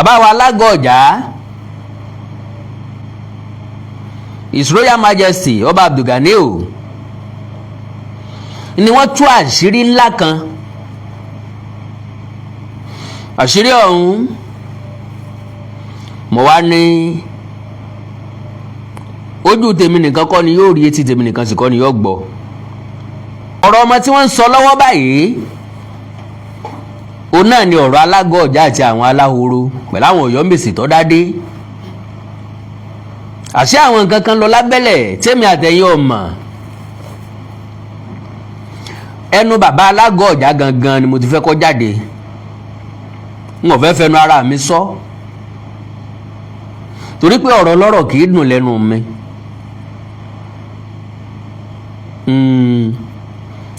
bàbá wa Alágọ̀ọ̀jà His Royal Majesty Ọba Abdulganiu ni wọ́n tú àṣírí ńlá kan. Àṣírí ọ̀hún mo wá ní ojú tèmi nìkan kọ́ ni yóò rí, etí tèmi nìkan sì kọ́ ni yóò gbọ́. Ọ̀rọ̀ ọmọ tí wọ́n ń sọ lọ́wọ́ báyìí òun náà ni ọ̀rọ̀ Alágọ̀ọ̀jà àti àwọn aláhoro pẹ̀lú àwọn Ọ̀yọ́mèsì tó dádé. Àṣé àwọn nǹkan kan lọ lábẹ́lẹ̀ tèmi àtẹ̀yìn ọmọ. Ẹnu bàbá Alágọ̀ọ̀jà gangan ni mo ti fẹ́ kó jáde. N ò fẹ́ fẹnu ara mi sọ torí pé ọ̀rọ̀ lọ́rọ̀ kì í dùn lẹ́nu mi.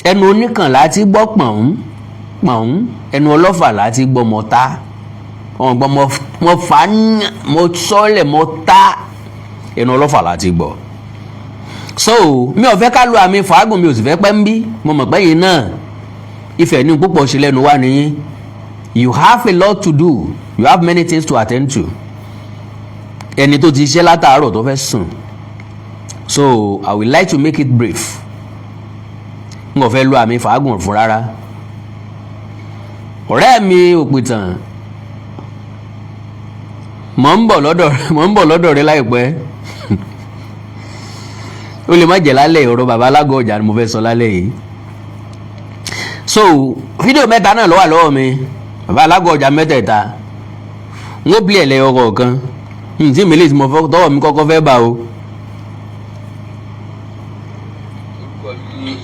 Ẹnu oníkàn láti gbọ́ pọ̀n pọ̀n, ẹnu ọlọ́fà láti gbọ́ mọ́ta. Wọ́n gbọ́ mọ́ fà á mọ́ sọ́lẹ̀ mọ́ ta, ẹnu ọlọ́fà láti gbọ́. So mi ò fẹ́ ká lu àmì fàágùn, mi ò sì fẹ́ pẹ́ ń bí. Mo mọ̀ pé yìí náà ìfẹ́ ní púpọ̀ ṣe lẹ́nu wá nìyí. You have a lot to do, you have many things to attend to. Ẹni tó ti ṣe látàárọ̀ tó fẹ́ sùn. So I would like to make it brief. N ò fẹ́ lu àmì fàágùn fún rárá. Ọ̀rẹ́ mi Òpìtàn, mò ń bọ̀ lọ́dọ̀ rẹ láìpẹ́. Ó lè má jẹ́ lálẹ́ ọ̀rọ̀ bàbá Alágọ̀ọ̀jà ni mo fẹ́ sọ lálẹ́ yìí. So fídíò mẹ́ta náà ló wà lọ́wọ́ mi, bàbá Alágọ̀ọ̀jà mẹ́tẹ̀ẹ̀ta. N ó bí ẹ̀lẹ́ ọkọ̀ kan tí mi lè tí mo tọwọ́ mi kọ́kọ́ fẹ́ bá o.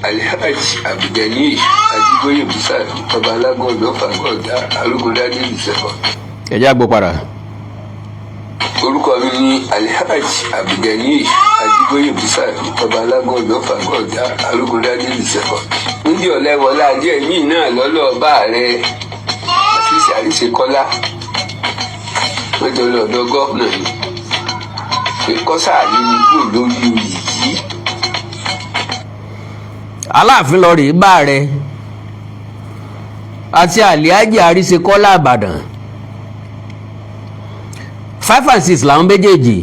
Alhaji Abdulganiu Ajiboye Busari Ọba Alágọ̀ọ̀jà Fàgọ̀ọ̀jà Arógundádé ìṣẹ̀kọ̀. Ẹ jẹ́ àgbọ̀ padà. Orúkọ mi ni Alhaji Abdulganiu Ajiboye Busari Ọba Alágọ̀ọ̀jà Fàgọ̀ọ̀jà Arógundádé ìṣẹ̀kọ̀. Níbi ọ̀lẹ́wọlá ajé mi náà lọ́lọ́ bá rẹ̀ àfíìsì Àríṣekọ́lá wọ́n jọ lọ́dọ̀ gọ́ọ̀nà yìí pé kọ́sà yìí ni kúrò lórí oyè yìí. Aláàfin lọ rèé bá rẹ àti Àlíhájì Àríṣekọ́lá Ìbàdàn 5 and 6 làwọn méjèèjì.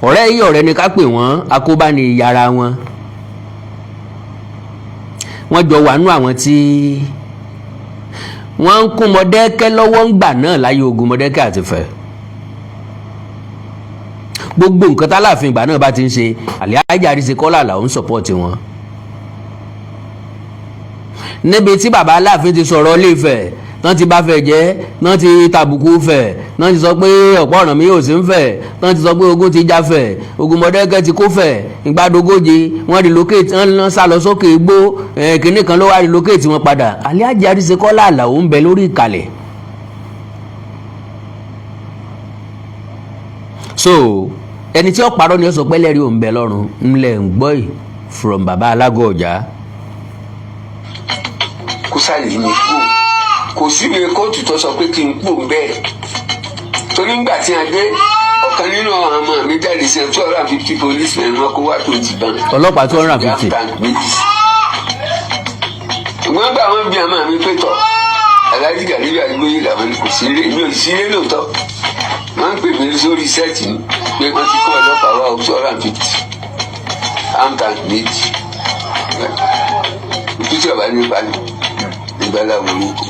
Ọ̀rẹ́ yìí ọ̀rẹ́ ni ká pè wọ́n, akóbá ni yàrá wọn. Wọ́n jọ wà nú àwọn tí wọ́n ń kún Mọ̀dẹ́kẹ́ lọ́wọ́ ńgbà náà láyé ogun Mọ̀dẹ́kẹ́ àti Ifẹ̀. Gbogbo nǹkan táláàfin ìgbà náà bá ti ń ṣe, Àlíhájì Àríṣekọ́lá làwọn ń sọ̀pọ̀tì wọn. Níbi tí bàbá Aláàfin ti sọ̀rọ̀ Ilé-Ifẹ̀, náà ti bá Ifẹ̀ jẹ́, náà ti tàbùkù Ifẹ̀, náà ti sọ pé ọ̀pọ̀ ọ̀ràn mi yóò sí ń Ifẹ̀, náà ti sọ pé ogun ti já Ifẹ̀, ogun Mọ̀dẹ́kẹ́ ti kó Ifẹ̀, ìgbàdógóje wọ́n relocate, wọ́n sá lọ sókè igbó, kìnnì kan ló wá relocate wọn padà. Àlíhájì Àríṣekọ́lá Àlàó ń bẹ lórí ìkàlẹ̀. So ẹni tí ó parọ́ ni ó sọ pé lẹ́rìí òun bẹ lọ́rùn ńlẹ̀ ń gbọ́ yìí from bàbá Alágọ̀ọ̀jà. Kó sáyé ni kú kò síbi kóòtù tó sọ pé kí n kú bẹ́ẹ̀ torí ńgbà tí a dé ọ̀kan nínú àwọn ọmọ mi jáde sí 250 policemen wọn kó wá tó ti bàn. Ọlọ́pàá 250. Ṣùgbọ́n gbà wọ́n bí àmọ́ mi pé tọ̀ Alhaji Ganiu Ajiboye làwọn ni kò sí ilé mi ò sí ilé lóòótọ́. Wọ́n ń pè mí sórí sẹ́ẹ̀tì ni pé wọ́n ti kó ọlọ́pàá wá 250 amtan méjì. Ìtútù ọ̀bá nípa ni ìgbàlá wòlókù.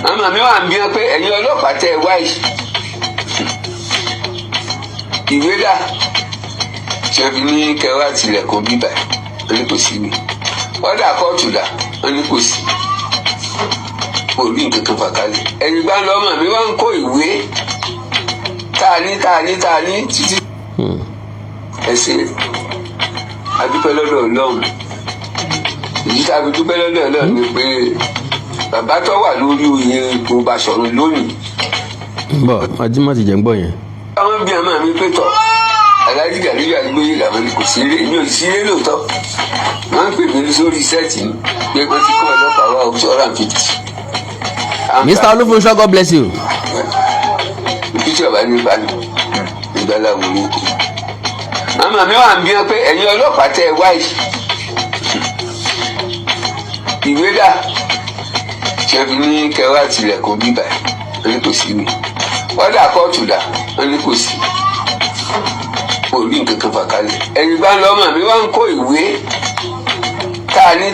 Àmọ́ mi wà ń bí wọn pé ẹ̀yin ọlọ́pàá tẹ́ ẹ wáyé ìwé dà ṣe fi ní kẹwàá tilẹ̀kùn bíbà wọn ní kò sí mi ọ̀dà kóòtù dà wọn ní kò sí orí nǹkan kan fàkálẹ̀ ẹ̀yìn gbá lọ́mọ mi wá ń kó ìwé tá a ní títí ẹsẹ̀ adúpẹ́ lọ́dọ̀ Ọlọ́run èyí tá a fi dúpẹ́ lọ́dọ̀ Ọlọ́run ni pé bàbá tó wà lórí oyè ipò Baṣọ̀run lónìí. bọ́ ajímọ̀ ti jẹ́ ń gbọ́ yẹn. àwọn bí àmọ́ mi pé tọ̀ Alhaji Ganiu Ajiboye làwọn ni kò sí ilé mi ò sí ilé lóòótọ́ wọ́n ń pè mí sórí sẹ́ẹ̀tì ni pé wọ́n ti kó ọlọ́pàá wá 250. Mr. Olúfúnṣọ́, God bless you. Ìpínlẹ̀ ọ̀bá nípa ni ìgbàlá wòlókù. Àmọ́ mi wà ń bí wọn pé ẹ̀yin ọlọ́pàá tẹ́ ẹ wáyé ìwé dà ṣe fi ní kẹwàá tilẹ̀kùn bíbà wọ́n ní kò sí ni ọ̀dà kóòtù dà wọ́n ní kò sí kò rí nǹkan kan fà kalẹ̀ ẹ̀yìn bá ń lọ ọmọ mi wá ń kó ìwé káàní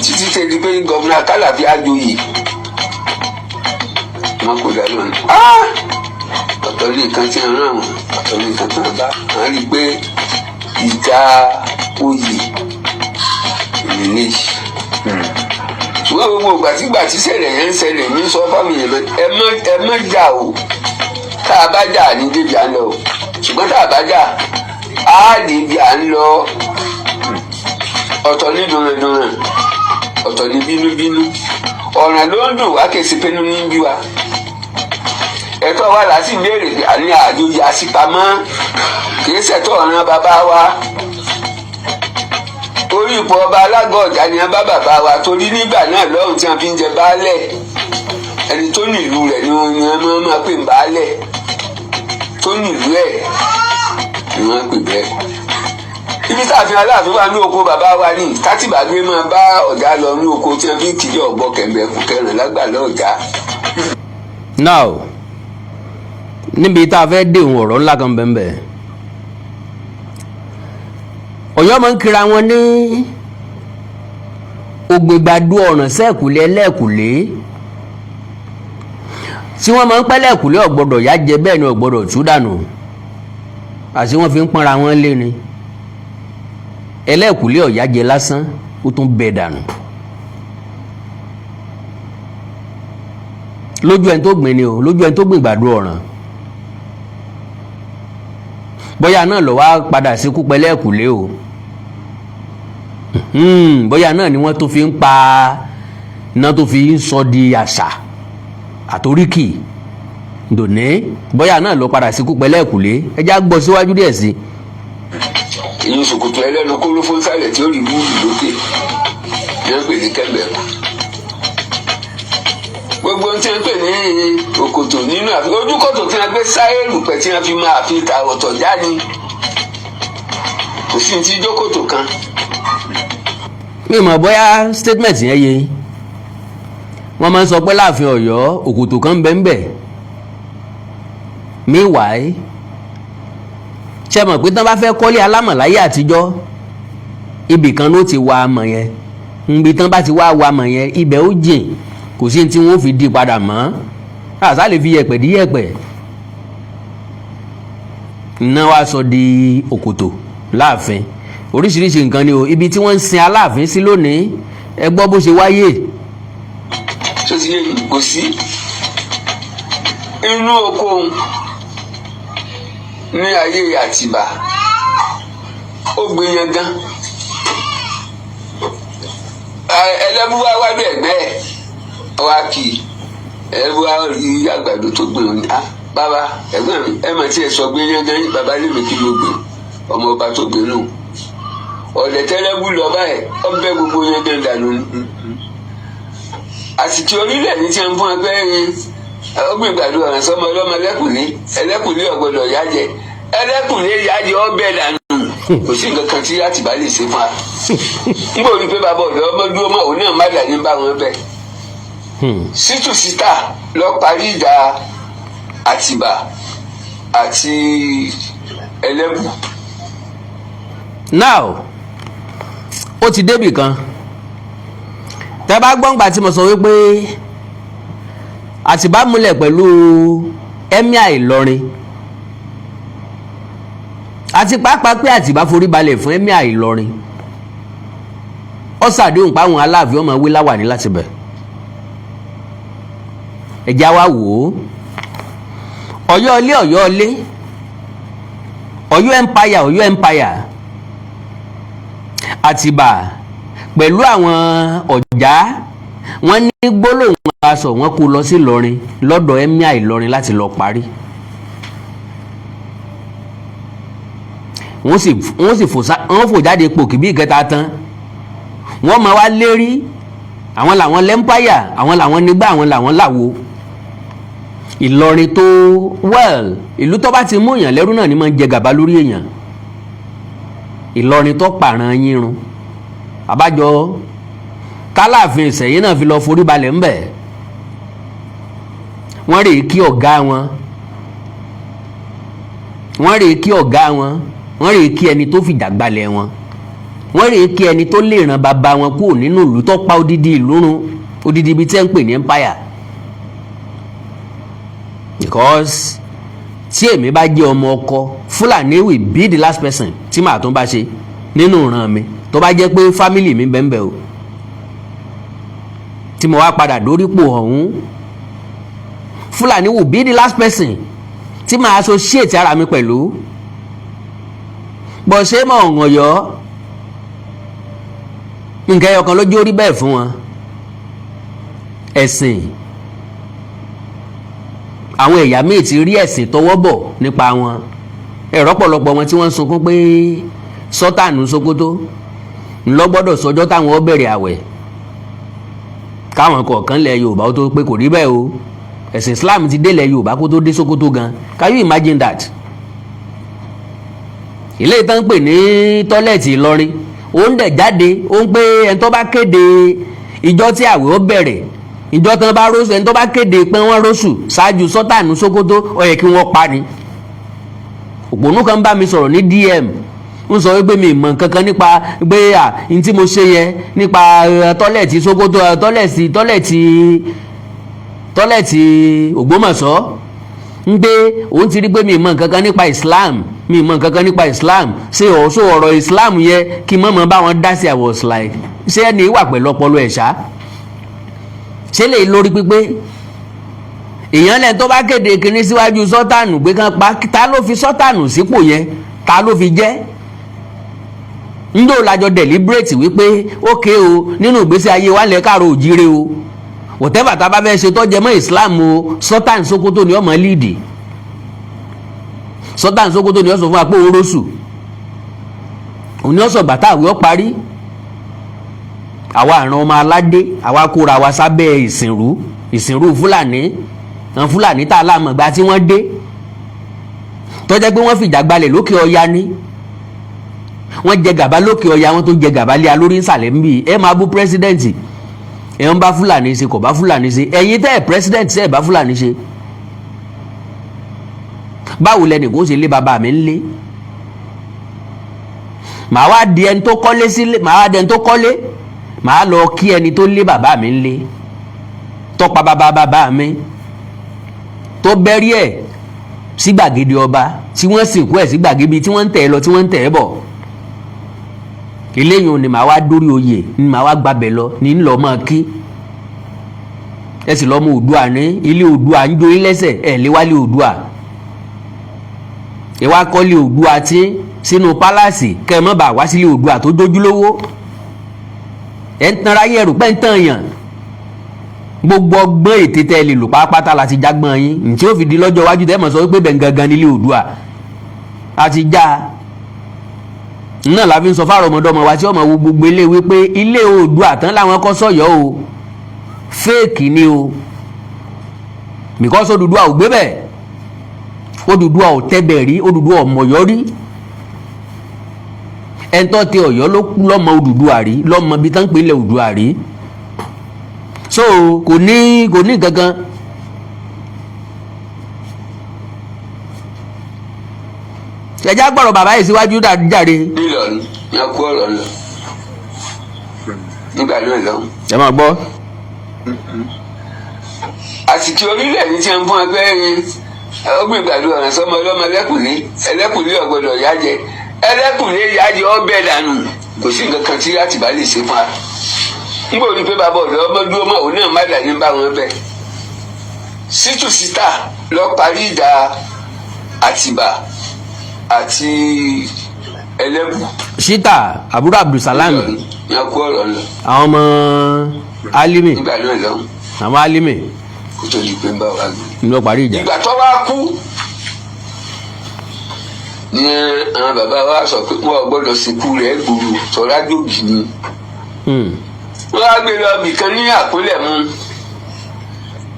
títí tẹ́ di pé gọ́vùnà Kálàbí àjòyè wọn kò dá lónìí ọ̀tọ̀ ní nǹkan tí wọ́n rán wọn ọ̀tọ̀ ní nǹkan tí wọ́n bá wọ́n rí i pé ìjà oyè ìrìnlẹ́jì ṣùgbọ́n gbogbo ìgbàtígbà tí ṣẹlẹ̀ yẹn ń ṣẹlẹ̀ ní sọ fáwọn èèyàn ẹ má jà o tá a bá jà ní débi à ń lọ ṣùgbọ́n tá a bá jà á débi à ń lọ ọ̀tọ̀ ní dùnrùndùnrùn ọ̀tọ̀ ní bínúbínú ọ̀ràn ló ń dùn wá kèsì pé ní bí wa ẹ̀tọ́ wa là sì ń béèrè àní àjòyè àṣìpamọ́ kìí ṣẹ̀tọ́ ọ̀ràn bàbá wa orí ipò ọba alága ọ̀jà ni wọ́n bá bàbá wa torí nígbà náà lọ́run tí wọ́n fi ń jẹ baálẹ̀ ẹni tó nílùú rẹ̀ ni wọ́n máa pè ń baálẹ̀ tó nílùú ẹ̀ ni wọ́n pè bẹ́ẹ̀ ibi tá a fi Aláàfin wà ní oko bàbá wa ní tátìbàgbé máa bá ọ̀gá lọ ní oko tí wọ́n fi ń kiri ọ̀gbọ́ kẹ̀mbẹ̀kù kẹrìn lágbàlá ọ̀gá. now níbi tá a fẹ́ dé òun ọ̀rọ̀ ńlá kan bẹ́ẹ̀ Ọ̀yọ́ máa ń kira wọn ní ògbègbàdo ọ̀ràn sẹ́ẹ̀kùlé ẹlẹ́ẹ̀kùlé tí wọ́n máa ń pẹ́ lẹ́ẹ̀kùlé ọ̀gbọ́dọ̀ yá jẹ bẹ́ẹ̀ ni ọ̀gbọ́dọ̀ tú dànù àti wọ́n fi ń pọ́nra wọn lé ni ẹlẹ́ẹ̀kùlé ọ̀yá jẹ lásán ó tún bẹ̀ dànù lójú ẹni tó gbìn ni o lójú ẹni tó gbìn gbàdo ọ̀ràn bóyá náà lọ wá padà síkú pẹlẹ́ẹ̀kùlé o bóyá náà ni wọ́n tó fi ń pa iná tó fi ń sọ di àṣà àtoríkì dòní bóyá náà lọ padà síkú pẹlẹ́ẹ̀kùlé ẹjá gbọ́ síwájú díẹ̀ sí. ìyẹn ṣòkòtò ẹlẹ́nu kó ló fún sálẹ̀ tí ó rí búùlù lókè ní wọ́n pè ní kẹ́mbẹ̀kù gbogbo tí wọ́n pè ní òkòtò nínú ojúkòtò tí wọ́n gbé sáyẹ̀lù pẹ̀ tí wọ́n fi máa fi ta ọ̀tọ̀ jáde kò sí ti jókòtò kan. mi mọ̀ bóyá statement yẹn yé wọ́n máa ń sọ pé láàfin Ọ̀yọ́ òkòtò kan bẹ́ẹ̀ bẹ́ẹ̀ meanwhile ṣe mọ̀ pé tí wọ́n bá fẹ́ kọ́lé alámọ̀ láyé àtijọ́ ibì kan ló ti wá amọ̀ yẹn níbi tí wọ́n bá ti wá amọ̀ yẹn ibẹ̀ ó jìn kò sí tí wọ́n fi di padà mọ́ àṣà lè fi yẹ̀pẹ̀ dí yẹ̀pẹ̀ iná wa sọ di òkòtò láàfin oríṣiríṣi nǹkan ni o ibi tí wọ́n ń sin Aláàfin sí lónìí ẹ gbọ́ bó ṣe wáyé. tó ti yé yìí kò sí inú oko ní ayé Àtìbà ó gbìyàn gan ẹlẹ́bùwá wájú ẹ̀gbẹ́ ẹ̀ wá kì í ẹlẹ́bùwá rí àgbàdo tó gbìn òní bàbá ẹ̀gbọ́n mi ẹ̀ mà tí ẹ̀ sọ gbìyàn gan yín bàbá lèmi kí ló gbìn ọmọ ọba tó gbìn nù ọ̀dẹ̀ tẹ́lẹ́bù lọ báyìí ọbẹ̀ gbogbo yẹn gan dànù àsìkò orílẹ̀ ní tí wọ́n fún ẹgbẹ́ yẹn ọgbìn gbàdo ọ̀ràn sọmọ ọlọ́mọ ẹlẹ́kùnlé ọ̀gbọ́dọ̀ yájẹ ẹlẹ́kùnlé yájẹ ọbẹ̀ dànù kò sí nǹkan kan tí Àtìbà lè ṣe fún wa n kò rí pé bàbá ọ̀dọ́ ọmọ dúró mọ́ òun náà má dà ní bá wọn bẹ̀. Ṣítù Síta lọ parí ìjà Àtìbà àti Ẹlẹ́bù. now ó ti débì kan tẹ́ bá gbọ́ngbà tí mo sọ wípé Àtìbà múlẹ̀ pẹ̀lú Emir Ìlọrin àti pàápàá pé Àtìbà forí balẹ̀ fún Emir Ìlọrin ó ṣàdéhùn páwọn Aláàfin ọmọ wí láwà ní láti bẹ̀ ẹ̀já wa wò ó Ọ̀yọ́ ilé Ọ̀yọ́ ilé Ọ̀yọ́ empire Àtìbà pẹ̀lú àwọn Ọ̀já wọ́n ní gbólóhùn aṣọ wọn kó lọ sí Ìlọrin lọ́dọ̀ Emir Ìlọrin láti lọ parí wọ́n fò jáde pòkì bí ìkẹta tán wọ́n máa wá lérí àwọn làwọn lẹ́mpáyà àwọn làwọn nígbà àwọn làwọn làwo Ìlọrin tó ìlú tó bá ti mú èèyàn lẹ́rú náà ni máa ń jẹ gàba lórí èèyàn Ìlọrin tó pààràn yírun àbájọ kálàfin Ìṣẹ̀yìn náà fi lọ forí balẹ̀ ńbẹ̀ wọ́n rèé kí ọ̀gá wọn, wọ́n rèé kí ọ̀gá wọn, wọ́n rèé kí ẹni tó fìjà gbalẹ̀ wọn, wọ́n rèé kí ẹni tó lè ràn bàbá wọn kúrò nínú ìlú tó pa odidi ìlú run, odidi ibi tí ẹ ń pè ní empire. Because tí èmi bá jẹ́ ọmọ ọkọ, Fúlàní will be the last person tí màá tún bá ṣe nínú ìran mi tó bá jẹ́ pé family mi bẹ́ẹ̀ o, tí mo wá padà dórípò ọ̀hún. Fúlàní will be the last person tí màá associate ara mi pẹ̀lú. Bọ̀ ṣé mọ̀ ọ̀hún Ọ̀yọ́ nǹkan ẹyọ kan lójú orí bẹ́ẹ̀ fún wọn, ẹ̀sìn. Àwọn ẹ̀yà míì ti rí ẹ̀sìn tọwọ́ bọ̀ nípa wọn. Ẹ̀rọ pọ̀lọpọ̀ wọn tí wọ́n ń sunkún pé Sọ́tànù Sókótó ńlọ gbọ́dọ̀ sọjọ́ táwọn ó bẹ̀rẹ̀ àwẹ̀, káwọn kọ̀ọ̀kan lẹ̀ Yorùbá ó tó pé kò rí bẹ́ẹ̀ o, ẹ̀sìn Islam ti délẹ̀ Yorùbá kó tó dé Sókótó gan. Can you imagine that? Ilé ìtàn pè ní tọ́lẹ̀tì Ìlọrin ó ń dẹ̀ jáde ó ń pé ẹni tó bá kéde ìjọ tí àwẹ̀ ó bẹ̀rẹ̀, ìjọ tán bá róṣù, ẹni tó bá kéde pé wọ́n róṣù ṣáájú Sọ́tànù Sókótó ó yẹ kí wọ́n pa ni. Òpònú kan bá mi sọ̀rọ̀ ní DM ń sọ wípé mi mọ̀ nǹkan kan nípa pé n tí mo ṣe yẹn nípa tọ́lẹ̀tì Sókótó, tọ́lẹ̀tì Ògbómọ̀ṣọ́, ń gbé òun ti rí pé mi mọ̀ nǹkan kan nípa Islam, mi mọ̀ nǹkan kan nípa Islam, ṣé ọ̀rọ̀ Islam yẹn kí mọ̀mọ́ bá wọn dá sí. I was like, ṣé ẹni wà pẹ̀lú ọpọlọ ẹ̀ ṣá? Ṣé lè lórí pípé èèyàn lẹ́ni tó bá kéde kinní síwájú Sọ́tànù pé kan pa, ta ló fi Sọ́tànù sípò yẹn, ta ló fi jẹ́? Ńdò lájọ deliberate wípé ókè o, nínú ìgbésí ayé wa lẹ́ káàró òjíire o, whatever tá bá fẹ́ ṣe tó jẹ mọ́ Islam o, Sọ́tànù Sókótó ni ọmọ líìdì. Sọ́tànù Sókótó ni ó sọ fún wa pé orósù, òní ó sọ gbàtà àwẹ̀ ó parí. Àwa àràn ọmọ aládé àwa kóra wa sábẹ́ ìsìnrú Fúlàní, àwọn Fúlàní tá a láàmọ̀ gba tí wọ́n dé tó jẹ́ pé wọ́n fìjà gbalẹ̀ lókè ọya ní, wọ́n jẹ gàba lókè ọya, wọ́n tó jẹ gàba lé alórí nsàlẹ̀ ń bì. Ẹ máa bú pírẹsidẹ́ǹtì, ẹ̀ ń bá Fúlàní ṣe kò bá Fúlàní ṣe, ẹ̀yin tẹ́ ẹ̀ pírẹsidẹ́ǹtì tẹ́ ẹ̀ bá Fúlàní ṣe. Báwo lẹnì kó ṣe lé bàbá mi ń lé? Màá wá di ẹni tó kọ́lé sílé, màá wá di ẹni tó kọ́lé, màá lọ kí ẹni tó lé bàbá mi ń lé, tọ́pa bàbá mi, tó bẹ́rí ẹ̀ sí gbàgede ọba, tí wọ́n sìnkú ẹ̀ sí gbàgede tí wọ́n ń tẹ̀ ẹ́ lọ tí wọ́n ń tẹ̀ ẹ́ bọ̀. Eléyìí ni màá wá dórí oyè, ni màá wá gbabẹ̀ lọ, ní ń lọ mọ́ kí. Ẹ sì lọ́mọ Oòduà ní ilé Oòduà ń jó ilẹ́sẹ̀, ẹ̀ lé wálé Oòduà. Ẹ wá kọ́lé Oòduà tí sínú pálásì kẹ́ ẹ mọ́ bá wá sílé Oòduà tó dójúlówó. Ẹ ń tanra yẹ̀rù pẹ́ ń tàn yàn. Gbogbo ọgbọ́n ètè tẹ́ ẹ lè lò pátápátá láti jágbọ́n yín, ǹtí ó fi di lọ́jọ́ iwájú tẹ́ mọ̀ sọ wípé bẹ́ẹ̀ gangan nílé Oòduà àti já. Náà la fi ń sọ fáwọn ọmọdọ́mọ wa tí ọmọ wo gbogbo ilé wípé ilé Oòduà tán láwọn kọ́ sọ̀yọ́ o, fake ni o, because Odùduwà ò gbé bẹ́ẹ̀, Odùduwà ò tẹ́bẹ̀ rí, Odùduwà ò mọ̀yọ́ rí. Ẹ̀ńtọ́ tẹ Ọ̀yọ́ ló kú lọ́mọ Odùduwà rí, lọ́mọ bí tán pé ilẹ̀ Oòduà rí. So kò ní gangan. Ẹjá gbọ́rọ̀ bàbá yìí síwájú jáde. Nílọrin ní akú ọ̀rọ̀ lọ nígbà náà lọ. Ẹ máa gbọ́. Àsìkò orílẹ̀ ní tí wọ́n fún ẹgbẹ́ yẹn ọgbìn gbàdúrà ọ̀ràn sọmọ ọlọ́mọ ẹlẹ́kùnlé ọ̀gbọ́dọ̀ yájẹ, ẹlẹ́kùnlé yájẹ ọbẹ̀ dànù, kò sí nǹkan kan tí Àtìbá lè ṣe fún wa. Nígbà òní pé bàbá ọ̀dọ́ ọmọ dúró mọ́ òun náà má dà ní bá wọn bẹ́ẹ̀. Ṣítù síta lọ parí ìjà Àtìbá àti Ẹlẹ́bù. Ṣítà àbúrò Abdulsalam ní akú ọ̀rọ̀ lọ. Àwọn ọmọ Alimi. Nígbà náà lọ. Àwọn Alimi. Kó tó di pé ń bá wa gbé. Ní lọ parí ìjà. Ìgbà tó wá kú ní àwọn bàbá wa sọ pé wọn ò gbọ́dọ̀ sìnkú rẹ̀ gbòòrò tọ́lá jòjì ni. Wọ́n á gbé lọ bìkan ní àpólẹ̀ mu.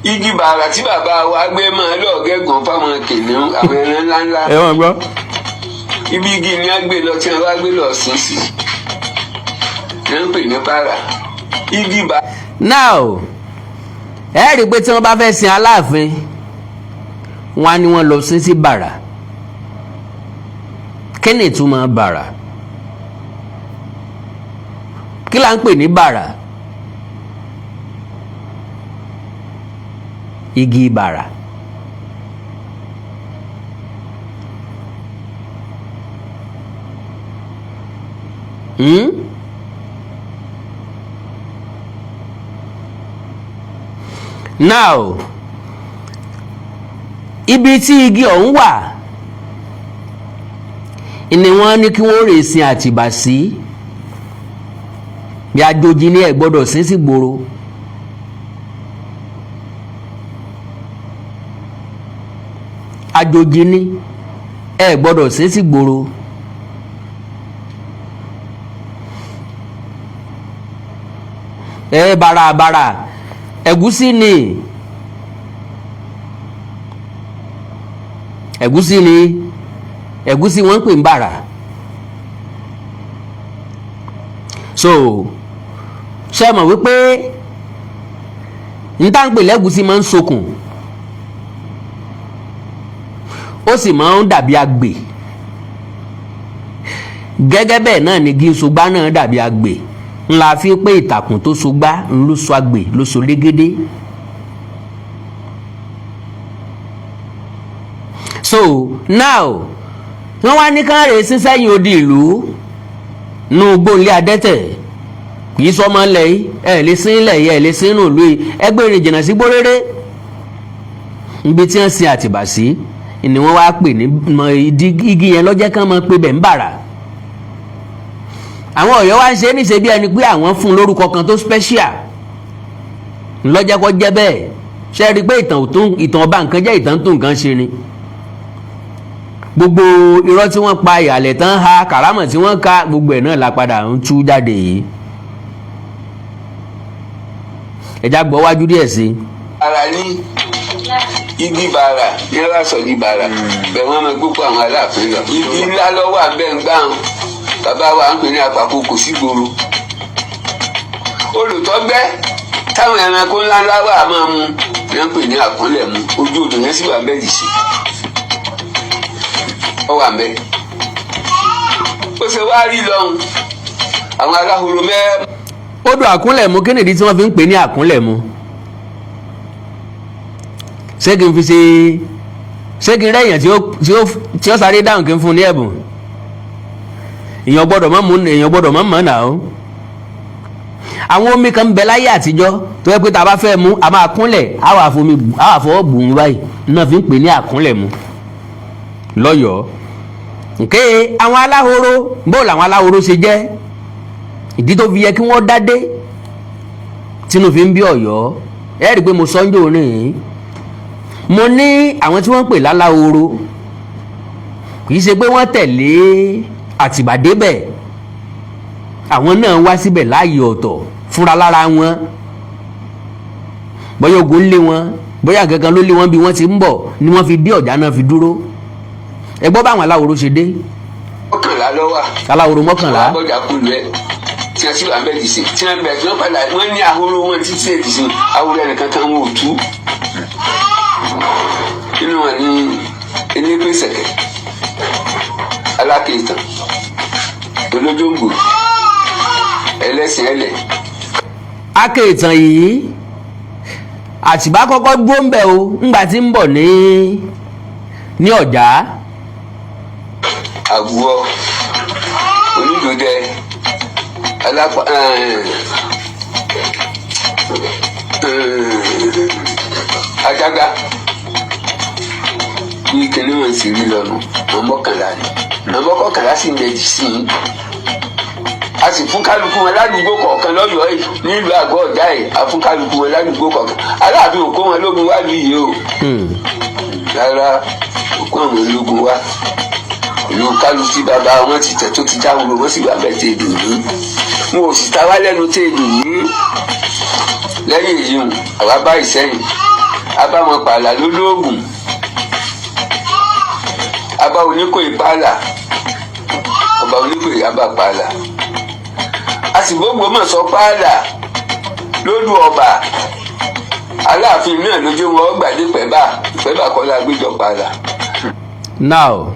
Igi bàrà tí bàbá wa gbé máa lọ́ọ̀gẹ́gàn fáwọn kìnìún àwọn ẹran ńláńlá. Ẹ wọ́n gbọ́. Ibi igi ni a gbé lọ tí wọ́n bá gbé lọ sùn sí. Wọ́n ń pè ní bàrà. Igi bàrà. Now ẹ rí i pé tí wọ́n bá fẹ́ sin Aláàfin wọ́n á ní wọ́n lọ sí bàrà. Kí ni ìtumọ̀ bàrà? Kí là ń pè ní bàrà? Igi bàrà. Now, ibi tí igi ọ̀hún wà ni wọ́n ní kí wọ́n rè sin Àtìbà sí. Bí àjòjì ni ẹ gbọ́dọ̀ sin sí gbòòrò. Àjòjì ni ẹ gbọ́dọ̀ sin sí gbòòrò. Bàrà ẹ̀gúsí ni. Ẹ̀gúsí wọ́n ń pè ń bàrà. So ṣe mọ̀ wípé n tá ń pè lẹ́gúsí máa ń sokùn, ó sì máa ń dàbí agbè. Gẹ́gẹ́ bẹ́ẹ̀ náà ni igi sogbá náà dàbí agbè. Ńlá fi pé ìtàkùn tó sogbá ló so agbè ló so légédé. So now wọ́n wá ní káàrè sí sẹ́yìn odi ìlú nù gbóǹlé adẹ́tẹ̀. Kìí sọmọ ilẹ̀ yìí, ẹ lè sin ilẹ̀ yìí, ẹ lè sin inú ìlú yìí, ẹgbẹ́ ìrìn jìnnà sí gbóréré. Ibi tí wọ́n sin Àtìbà sí ni wọ́n wá pè ní igi yẹn lọ́jẹ́ kán mọ́ pé bẹ̀ ń bàrà. Àwọn Ọ̀yọ́ wá ń ṣe níṣe bí ẹni pé àwọn fún lórúkọ kan tó special lọ́jẹ́ kó jẹ́ bẹ́ẹ̀. Ṣé rí pé ìtàn ọba nǹkan jẹ́ ìtàn tó nǹkan ṣe ni. Gbogbo irọ́ tí wọ́n pa, ìhàlẹ̀ tán ha, kàrámọ̀ tí wọ́n ká, gbogbo ẹ̀ náà la padà ń tú jáde yìí. Ẹja gbọ́ wájú díẹ̀ sí. Ara ní igi bàrà ní aláṣọ ní bàrà bẹ́ẹ̀ wọ́n máa gbókò àwọn Aláàfin lọ. Igi ńlá lọ́wọ́ àbẹ́ ń gbáhùn. Bàbá wa ń pè ní àpapọ̀ kò sí gbòòrò. Olùtọ́gbẹ́ táwọn ẹranko ńláńlá wà máa mu ní wọ́n pè ní àkúnlẹ̀ mu. Ojú odò yẹn sì wà bẹ́ẹ̀ dì sí. Ó wà bẹ́ẹ̀. Ó ṣe wá rí lọ́hùn. Àwọn aláhoro Odò àkúnlẹ̀ mu, kí nìdí tí wọ́n fi ń pè ní àkúnlẹ̀ mu? Ṣé kí n fi rẹ́yìn tí ó sáré dáhùn kí n fún ní ẹ̀bùn? Èèyàn gbọ́dọ̀ mọ́ mọ́ náà ó. Àwọn omi kan ń bẹ láyé àtijọ́ tó yẹ pé tá a bá fẹ́ mú a máa kúnlẹ̀ á wà fọwọ́ bù ú báyìí náà fi ń pè ní àkúnlẹ̀ mu lọ́yọ̀ọ́. Nke àwọn aláhoro bó làwọn aláhoro ṣe jẹ́ ìdí tó fi yẹ kí wọ́n dádé tínú fi ń bí Ọ̀yọ́. Ẹ rí i pé mo sọ́njò ní mo ní àwọn tí wọ́n ń pè láláhoro kì í ṣe pé wọ́n tẹ̀lé Àtìbà débẹ̀, àwọn náà wá síbẹ̀ láàyè ọ̀tọ̀ fúnra lára wọn. Bóyá ogun lé wọn, bóyá gangan ló lé wọn bí wọ́n ti ń bọ̀ ni wọ́n fi bí ọ̀já náà fi dúró. Ẹ gbọ́ báwọn aláhoro ṣe dé. mọ́kànlá ló wà. Aláhoro mọ́kànlá. Wọ́n bọ̀dà kúlù ẹ̀ tí wọ́n sì wà bẹ́ẹ̀ dì sí. Tí wọ́n bẹ̀rẹ̀ tí wọ́n padà wọ́n ní ahoro wọn títí èdè sí. Ahoro ẹnìkan kan wọn ò tú. Inú wọn ní Enípèsèkè, Alákììtàn, Olójóǹgbò, Ẹlẹ́sìn Ẹlẹ̀. Akéètàn yìí Àtìbà kọ́kọ́ dúró ń bẹ̀ o ńgbà tí ń bọ̀ ní Ọ̀já. Àgùwọ̀, Onídòdẹ, Ajágá bí kíní wọn sì rí lọ́nu àwọn mọ́kànlá ni àwọn mọ́kànlá sì ń bẹ jì sí i. A sì fún kálukú wọn ládùúgbò kọ̀ọ̀kan lọ́yọ̀ọ́ yìí nílùú Àgọ́ Ọ̀já yìí a fún kálukú wọn ládùúgbò kọ̀ọ̀kan. Aláàfin ò kó wọn lógun wá lù yìí o. Rárá ò kó àwọn ológun wá. Ìlú kálukú bàbá wọn ti tẹ̀ tó ti jáwòrò wọn sì wà bẹ́ẹ̀ tẹ̀ dùn ní. Wọn ò sì ta wá lẹ́nu tẹ̀ dùn ní. Lẹ́yìn èyí àwa bá Ìṣẹ́yìn a bá wọn pààlà lólóògùn. Abá Oníkòyí pààlà, ọba Oníkòyí abá pààlà. A sì gbogbo mọ̀ sọ pààlà lódù ọba Aláàfin náà ló jẹ́ wọn gbàdé pẹ́bà kọ́lá gbéjọ padà. now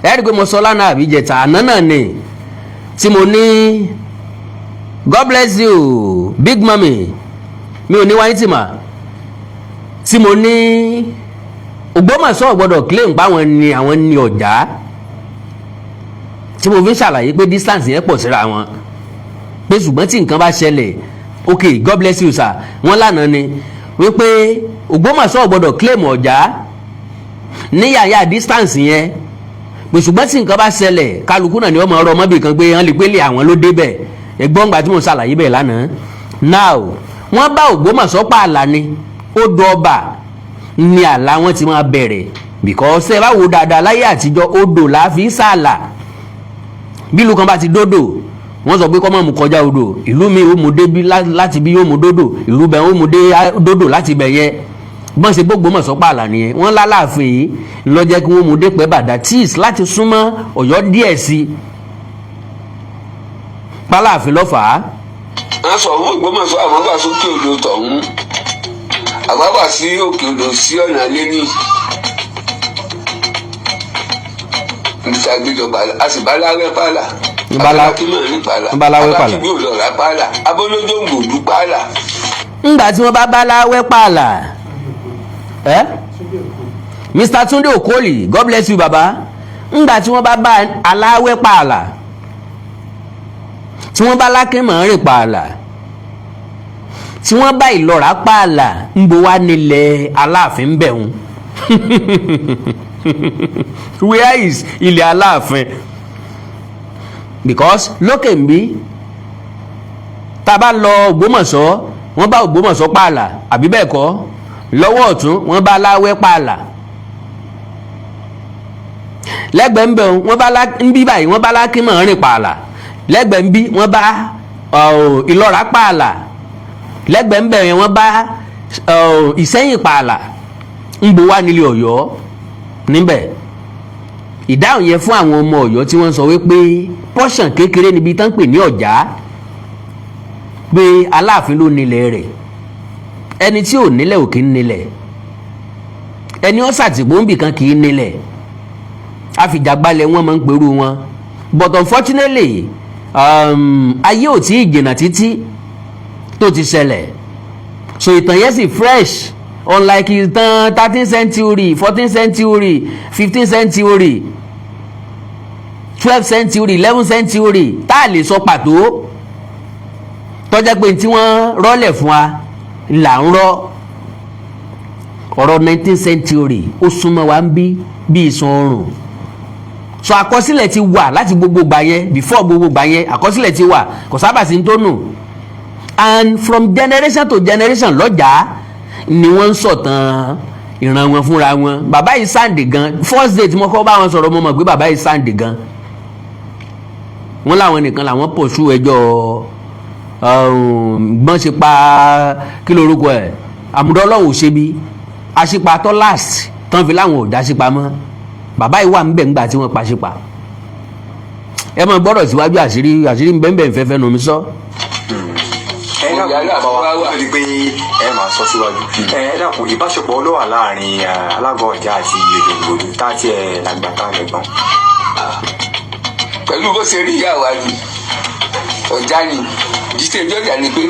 ẹ̀rí pé mo sọ lánàá àbí jẹta àná náà ni tí mo ní God bless you big mummy mi ò ní wáyé tì mà tí mo ní Ògbómọ̀ṣọ́ gbọ́dọ̀ claim pa àwọn ní ọjà tí mo fi ń ṣàlàyé pé distance yẹn pọ̀ síra wọn pé ṣùgbọ́n tí nǹkan bá ṣẹlẹ̀ ok God bless you sir wọ́n lánàá ni wípé Ògbómọ̀ṣọ́ gbọ́dọ̀ claim ọjà ní yàyà distance yẹn pé ṣùgbọ́n tí nǹkan bá ṣẹlẹ̀ kálukú náà ni wọ́n máa rọ ọmọbì kan pé wọ́n lè pélé àwọn ló débẹ̀ ẹ̀gbọ́n gbà tí mo ṣàlàyé bẹ́ẹ̀ lánàá now wọ́n bá Ògbómọ̀ṣọ́ pààlà ni ó dọba ní àlà wọn ti máa bẹ̀rẹ̀ because ẹ bá wo dáadáa láyé àtijọ́ odò la fi sààlà bí ìlú kan bá ti dódò wọ́n sọ pé kọ́ mọ̀ mú kọjá odò ìlú mi ó mú dé bí láti bí yóò mú dódò ìlú bẹ̀ ó mú dé dódò láti bẹ̀ yẹn bọ́n ṣe Ògbómọ̀ṣọ́ pààlà nìyẹn wọ́n lálàáfin yìí ló jẹ́ kí wọ́n mú dé pẹ́ bàdà tíìs láti súnmọ́ Ọ̀yọ́ díẹ̀ sí pálàfin lọ́fàá. wọ́n sọ fún Ògbómọ̀ṣọ́ àwọn bá sókè odò tọ̀hún àgbàgbà sí òkè odò sí ọ̀nà lẹ́ni ìṣàgbéjọ pààlà a sì bá láwẹ́ pààlà abalákímọ̀rin pààlà abalákíbí òlọ́ra pààlà abọ́lójó gbòdú pààlà. ńgbà tí wọ́n bá bá láwẹ́ pààlà Mr. Tunde Okoli God bless you baba ńgbà tí wọ́n bá bá aláwẹ́ pààlà tí wọ́n bá lákímọ̀rin pààlà tí wọ́n bá ìlọ́ra pààlà ń bo wá nílẹ̀ Aláàfin bẹ̀hùn where is ilẹ̀ Aláàfin because lókè ń bí tá a bá lọ Ògbómọ̀ṣọ́ wọ́n bá Ògbómọ̀ṣọ́ pààlà àbí bẹ́ẹ̀ kọ́ lọ́wọ́ ọ̀tún wọ́n bá Aláwẹ́ pààlà lẹ́gbẹ̀ẹ́ ń bẹ̀hùn wọ́n bá ń bí báyìí wọ́n bá Lákímọ̀rin pààlà lẹ́gbẹ̀ẹ́ ń bí wọ́n bá Ìlọ́ra pààlà lẹ́gbẹ̀ẹ́ ń bẹ̀rẹ̀ wọ́n bá Ìṣẹ́yìn pààlà ń bo wá nílé Ọ̀yọ́ níbẹ̀ ìdáhùn yẹn fún àwọn ọmọ Ọ̀yọ́ tí wọ́n sọ wípé pọ́ṣàn kékeré níbi tán pè ní Ọ̀já pé Aláàfin ló nílẹ̀ rẹ̀ ẹni tí ò nílẹ̀ ò kì í nílẹ̀ ẹni ó ṣàtìgbòǹbì kan kì í nílẹ̀ àfìjàgbalẹ̀ wọn máa ń pẹ̀rù wọn but unfortunately ayé ò tí ì jìnnà títí tó ti ṣẹlẹ̀ so ìtàn yẹn sì fresh unlike ìtàn 13th century 14th century 15th century 12th century 11th century tá a lè sọ pàtó tọ́jà pé tí wọ́n rọ́lẹ̀ fún wa là ń rọ́ ọ̀rọ̀ 19th century ó súnmọ́ wa ń bí ìsun oòrùn so àkọsílẹ̀ ti wà láti gbogbo gbà yẹn before gbogbo gbà yẹn àkọsílẹ̀ ti wà kò sábà sí ń tó nù and from generation to generation lọ́jà ni wọ́n ń sọ̀tàn ìran wọn fúnra wọn bàbá yìí sáǹdì gan first day tí mo kọ́ bá wọn sọ̀rọ̀ mo mọ̀ pé bàbá yìí sáǹdì gan wọ́n láwọn nìkan làwọn pọ̀ṣù ẹjọ́ gbọ́n ṣe pa kí lorúkọ ẹ̀ àmúdọ́lọ́wọ̀ ò ṣe bí àṣìpa tó last tán fi láwọn ò dá sípa mọ́ bàbá yìí wà ń bẹ̀ ńgbà tí wọ́n pa sípa ẹ mọ̀ gbọ́dọ̀ síwájú àṣírí ń bẹ́ẹ̀ ń fẹ́fẹ́ nu mi sọ. ẹ dàpọ̀ bàbá wa tó di pé ẹ máa sọ síwájú ẹ dàpọ̀ ìbáṣepọ̀ ló wà láàrin Alágọ̀ Ọ̀já àti Èdòǹgbòdù tá a tiẹ̀ lágbà tá a lẹ́gbọ̀n. pẹ̀lú bó ṣe rí ìyá wa ni Ọ̀já ni jíṣẹ́ ìjọ́jà ni pé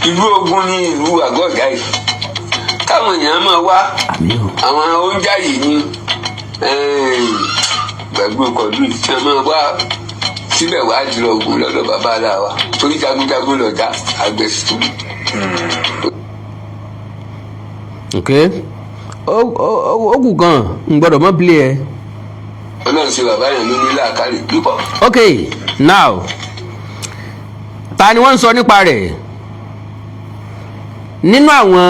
ìlú Ògùn ní ìlú Àgọ́ Ọ̀já yìí káwọn èèyàn máa wá àwọn oúnjẹ yìí ní gbàgbé ọkọ̀lù tí wọ́n máa wá síbẹ̀ wá jùlọ Ògùn lọ́dọ̀ bàbá aláwa torí jagunjagun lọ́jà àgbẹ̀ sí i. ok ó kù kan n gbọ́dọ̀ mọ́ play ẹ. Ọlọ́run ṣe bàbá yẹn ló ní làákàrí púpọ̀. ok now ta ni wọ́n ń sọ nípa rẹ̀ nínú àwọn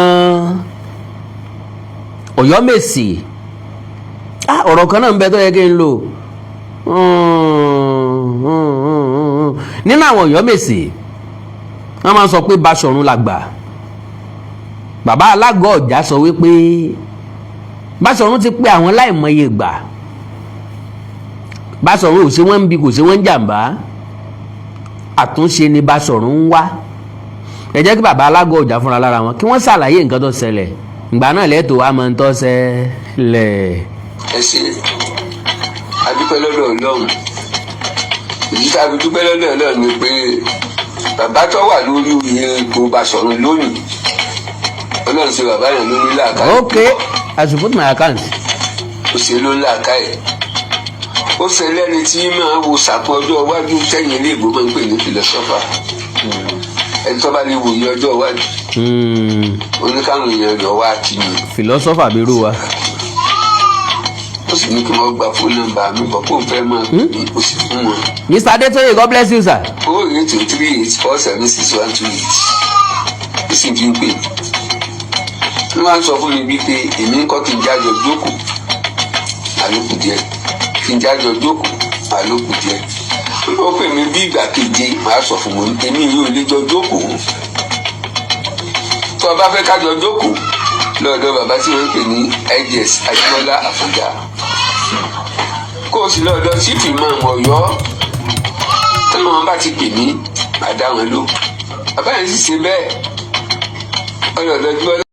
Ọ̀yọ́mèsì ọ̀rọ̀ kan náà ń bẹ tó yẹ kí n lò nínú àwọn Ọ̀yọ́mèsì wọ́n máa ń sọ pé Baṣọ̀run làgbà bàbá Alágọ̀ Ọ̀já sọ wípé Baṣọ̀run ti pé àwọn láìmọye ìgbà Baṣọ̀run ò ṣe wọ́n ń bi kò ṣe wọ́n ń jàǹbá àtúnṣe ni Baṣọ̀run ń wá ẹ jẹ́ kí bàbá Alágọ̀ Ọjà fúnra lára wọn kí wọ́n ṣàlàyé nǹkan tó ṣẹlẹ̀ ìgbà náà lẹ́tọ̀ wa máa ń tọ́ ṣẹlẹ̀. ẹ ṣe adúpẹ́ lọ́dọ̀ Ọlọ́run èyí tá a fi dúpẹ́ lọ́dọ̀ Ọlọ́run ni pé bàbá tó wà lórí ipò Basọ̀run lónìí Ọlọ́run ṣe bàbá yẹn lórí làákàyè. Okay, I should put my account. ó ṣe ló làákàyè ó ṣe lẹ́ni tí máa wo sàpọ̀ ọjọ́ iwájú tẹ̀yìn ilé ìbò máa ń pè ní philosopher ẹni tó bá lè wòye ọjọ́ iwájú oníkàwọn èèyàn lọ wá kí ni. philosopher bí irú wa. ó sì ní kí wọ́n gba fóònù nọ́mbà mi bọ̀ kó n fẹ́ máa pè mí ó sì fún wọn. Mr. Adetoye, God bless you, sir. 08238476128 ó sì fi ń pè mí. wọ́n máa ń sọ fún mi bíi pé èmi ń kọ́ kí n jájọ jókòó àlòkù díẹ̀ kí n jájọ jókòó àlòkù díẹ̀ ó pè mí bí ìgbà keje màá sọ fún wọn èmi yóò lè jọ jókòó tó o bá fẹ́ kájọ jókòó lọ́dọ̀ bàbá tí wọ́n ń pè ní IDS Ajíbọ́lá Àfọ̀njá kó o sì lọ́dọ̀ sífì máa mọ̀ Ọ̀yọ́ tí wọ́n bá ti pè mí màá dá wọn lò bàbá yẹn sì ṣe bẹ́ẹ̀ ọlọ́dọ̀ Ajíbọ́lá.